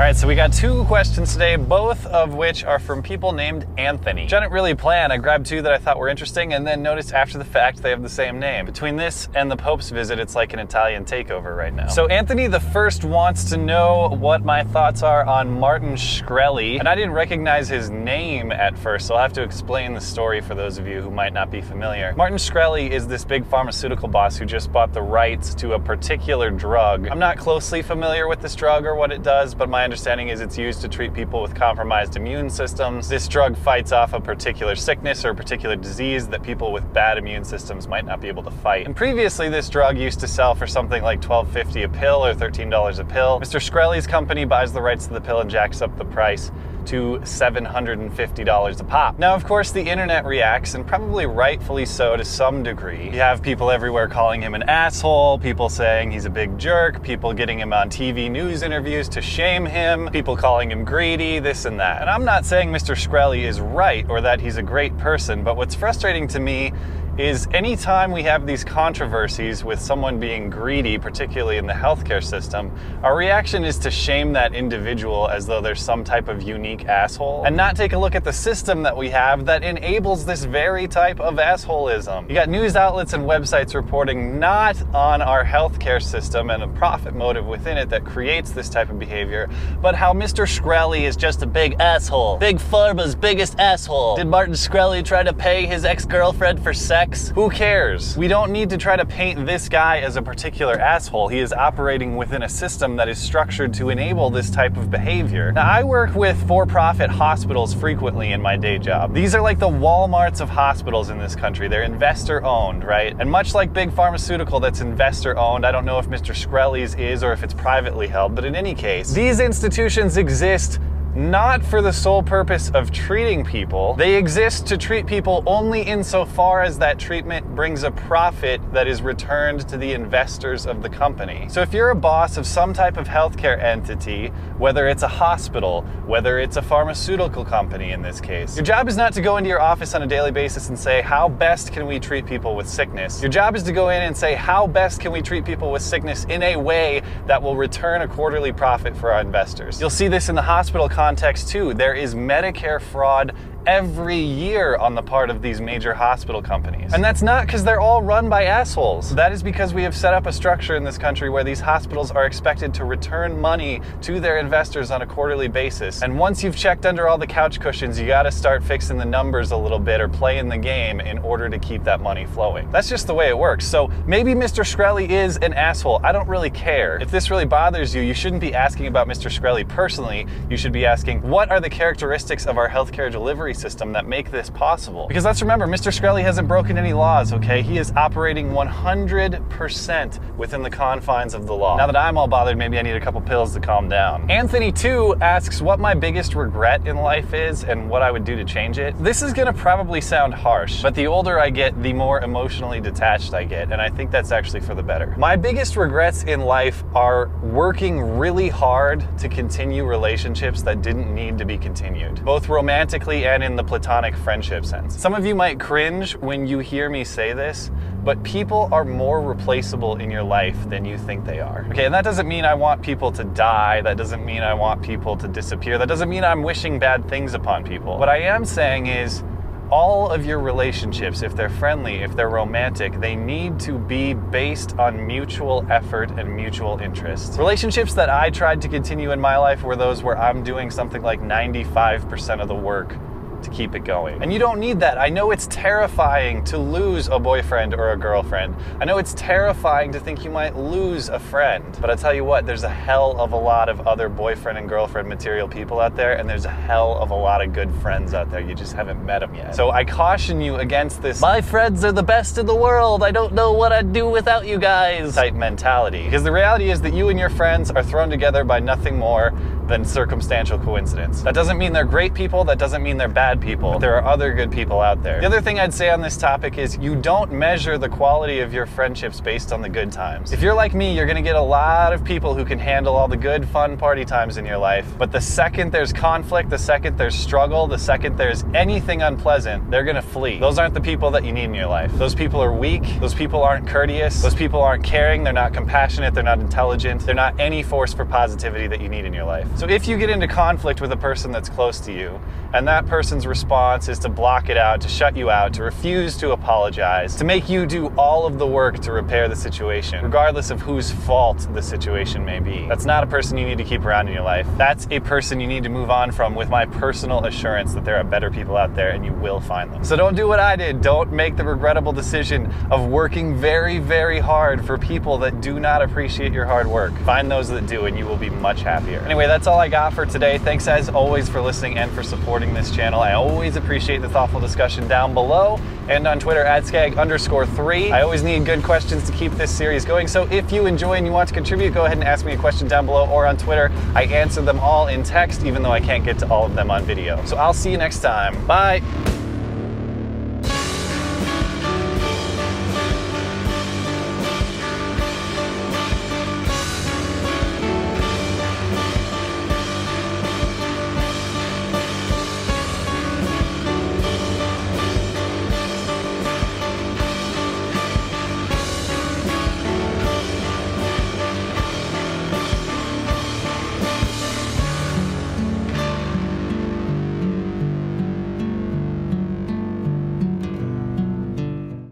right, so we got two questions today, both of which are from people named Anthony. Which I didn't really plan. I grabbed two that I thought were interesting and then noticed after the fact they have the same name. Between this and the Pope's visit, it's like an Italian takeover right now. So Anthony the first wants to know what my thoughts are on Martin Shkreli, and I didn't recognize his name at first, so I'll have to explain the story for those of you who might not be familiar. Martin Shkreli is this big pharmaceutical boss who just bought the rights to a particular drug. I'm not closely familiar with this drug or what it does, but my understanding is it's used to treat people with compromised immune systems. This drug fights off a particular sickness or a particular disease that people with bad immune systems might not be able to fight. And previously, this drug used to sell for something like $12.50 a pill or $13 a pill. Mr. Shkreli's company buys the rights to the pill and jacks up the price to $750 a pop. Now, of course, the internet reacts, and probably rightfully so to some degree. You have people everywhere calling him an asshole, people saying he's a big jerk, people getting him on TV news interviews to shame him, people calling him greedy, this and that. And I'm not saying Mr. Shkreli is right or that he's a great person, but what's frustrating to me is anytime we have these controversies with someone being greedy, particularly in the healthcare system, our reaction is to shame that individual as though they're some type of unique asshole, and not take a look at the system that we have that enables this very type of assholism. You got news outlets and websites reporting not on our healthcare system and a profit motive within it that creates this type of behavior, but how Mr. Shkreli is just a big asshole. Big Pharma's biggest asshole. Did Martin Shkreli try to pay his ex-girlfriend for sex? Who cares? We don't need to try to paint this guy as a particular asshole. He is operating within a system that is structured to enable this type of behavior. Now, I work with for-profit hospitals frequently in my day job. These are like the Walmarts of hospitals in this country. They're investor-owned, right? And much like big pharmaceutical that's investor-owned, I don't know if Mr. Shkreli's is or if it's privately held, but in any case, these institutions exist not for the sole purpose of treating people. They exist to treat people only insofar as that treatment brings a profit that is returned to the investors of the company. So if you're a boss of some type of healthcare entity, whether it's a hospital, whether it's a pharmaceutical company in this case, your job is not to go into your office on a daily basis and say, how best can we treat people with sickness? Your job is to go in and say, how best can we treat people with sickness in a way that will return a quarterly profit for our investors? You'll see this in the hospital context too. There is Medicare fraud every year on the part of these major hospital companies. And that's not because they're all run by assholes. That is because we have set up a structure in this country where these hospitals are expected to return money to their investors on a quarterly basis. And once you've checked under all the couch cushions, you gotta start fixing the numbers a little bit or playing the game in order to keep that money flowing. That's just the way it works. So maybe Mr. Shkreli is an asshole. I don't really care. If this really bothers you, you shouldn't be asking about Mr. Shkreli personally. You should be asking, what are the characteristics of our healthcare delivery system that make this possible? Because let's remember, Mr. Shkreli hasn't broken any laws, okay? He is operating 100% within the confines of the law. Now that I'm all bothered, maybe I need a couple pills to calm down. Anthony too asks what my biggest regret in life is and what I would do to change it. This is gonna probably sound harsh, but the older I get, the more emotionally detached I get, and I think that's actually for the better. My biggest regrets in life are working really hard to continue relationships that didn't need to be continued, both romantically and in the platonic friendship sense. Some of you might cringe when you hear me say this, but people are more replaceable in your life than you think they are. Okay, and that doesn't mean I want people to die, that doesn't mean I want people to disappear, that doesn't mean I'm wishing bad things upon people. What I am saying is, all of your relationships, if they're friendly, if they're romantic, they need to be based on mutual effort and mutual interest. Relationships that I tried to continue in my life were those where I'm doing something like 95% of the work to keep it going. And you don't need that. I know it's terrifying to lose a boyfriend or a girlfriend. I know it's terrifying to think you might lose a friend. But I tell you what, there's a hell of a lot of other boyfriend and girlfriend material people out there, and there's a hell of a lot of good friends out there. You just haven't met them yet. So I caution you against this, my friends are the best in the world, I don't know what I'd do without you guys type mentality. Because the reality is that you and your friends are thrown together by nothing more than circumstantial coincidence. That doesn't mean they're great people, that doesn't mean they're bad bad people, but there are other good people out there. The other thing I'd say on this topic is you don't measure the quality of your friendships based on the good times. If you're like me, you're gonna get a lot of people who can handle all the good, fun party times in your life, but the second there's conflict, the second there's struggle, the second there's anything unpleasant, they're gonna flee. Those aren't the people that you need in your life. Those people are weak, those people aren't courteous, those people aren't caring, they're not compassionate, they're not intelligent, they're not any force for positivity that you need in your life. So if you get into conflict with a person that's close to you, and that person's response is to block it out, to shut you out, to refuse to apologize, to make you do all of the work to repair the situation, regardless of whose fault the situation may be, that's not a person you need to keep around in your life. That's a person you need to move on from, with my personal assurance that there are better people out there and you will find them. So don't do what I did. Don't make the regrettable decision of working very, very hard for people that do not appreciate your hard work. Find those that do and you will be much happier. Anyway, that's all I got for today. Thanks as always for listening and for supporting this channel. I always appreciate the thoughtful discussion down below and on Twitter at @skag_3. I always need good questions to keep this series going. So if you enjoy and you want to contribute, go ahead and ask me a question down below or on Twitter. I answer them all in text, even though I can't get to all of them on video. So I'll see you next time. Bye.